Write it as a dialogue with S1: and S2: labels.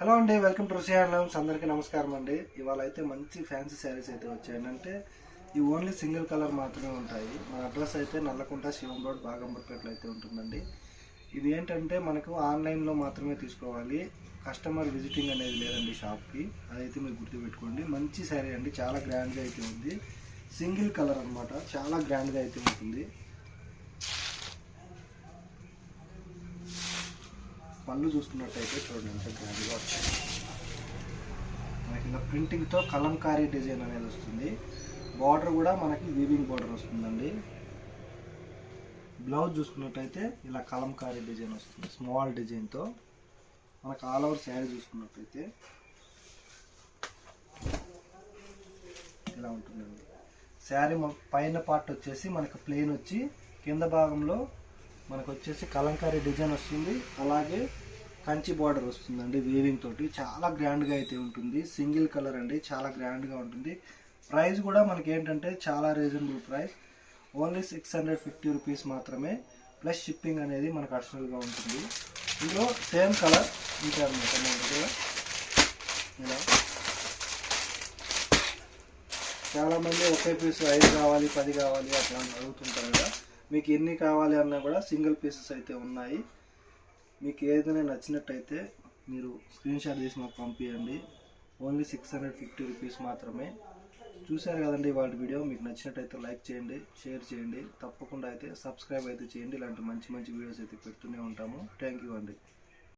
S1: Hello అండి, welcome to Rishi handlooms. అందరికీ నమస్కారం అండి. ఇవాళ అయితే మంచి ఫ్యాన్సీ శారీస్ అయితే వచ్చాయి. అంటే ఇవి ఓన్లీ సింగిల్ కలర్ మాత్రమే ఉంటాయి. మన అడ్రస్ అయితే నల్లకుంట శివం రోడ్ బాగంపేటలో అయితే ఉంటుందండి. ఇది ఏంటంటే మనకు ఆన్లైన్లో మాత్రమే తీసుకోవాలి, కస్టమర్ విజిటింగ్ అనేది లేదండి షాప్కి. అదైతే మీరు గుర్తుపెట్టుకోండి. మంచి శారీ అండి, చాలా గ్రాండ్గా అయితే ఉంది. సింగిల్ కలర్ అనమాట, చాలా గ్రాండ్గా అయితే ఉంటుంది. పళ్ళు చూసుకున్నట్టయితే చూడండి ఎంత గ్రాండ్గా వచ్చింది. మనకి ఇలా ప్రింటింగ్తో కలంకారీ డిజైన్ అనేది వస్తుంది. బార్డర్ కూడా మనకి వీవింగ్ బార్డర్ వస్తుందండి. బ్లౌజ్ చూసుకున్నట్టయితే ఇలా కలంకారీ డిజైన్ వస్తుంది, స్మాల్ డిజైన్తో. మనకు ఆల్ ఓవర్ శారీ చూసుకున్నట్టయితే ఇలా ఉంటుందండి. శారీ పైన పార్ట్ వచ్చేసి మనకు ప్లెయిన్ వచ్చి కింద భాగంలో మనకు వచ్చేసి కలంకారీ డిజైన్ వస్తుంది. అలాగే కంచి బార్డర్ వస్తుందండి వీవింగ్ తోటి. చాలా గ్రాండ్గా అయితే ఉంటుంది. సింగిల్ కలర్ అండి, చాలా గ్రాండ్గా ఉంటుంది. ప్రైస్ కూడా మనకి ఏంటంటే చాలా రీజనబుల్ ప్రైస్, ఓన్లీ 650 రూపీస్ మాత్రమే. ప్లస్ షిప్పింగ్ అనేది మనకు అడిషనల్గా ఉంటుంది. ఇందులో సేమ్ కలర్ ఉంటాయన్నమాట. మనకి ఇలా చాలామంది ఒకే పీస్ 5 కావాలి 10 కావాలి అట్లా అడుగుతుంటారు కదా. మీకు ఎన్ని కావాలి అన్నా కూడా సింగిల్ పీసెస్ అయితే ఉన్నాయి. మీకు ఏదైనా నచ్చినట్టయితే మీరు స్క్రీన్ షాట్ తీసి మాకు పంపించండి. ఓన్లీ 650 రూపీస్ మాత్రమే. చూశారు కదండి వాళ్ళ వీడియో. మీకు నచ్చినట్టయితే లైక్ చేయండి, షేర్ చేయండి, తప్పకుండా అయితే సబ్స్క్రైబ్ అయితే చేయండి. ఇలాంటి మంచి మంచి వీడియోస్ అయితే పెడుతూనే ఉంటాము. థ్యాంక్ యూ అండి.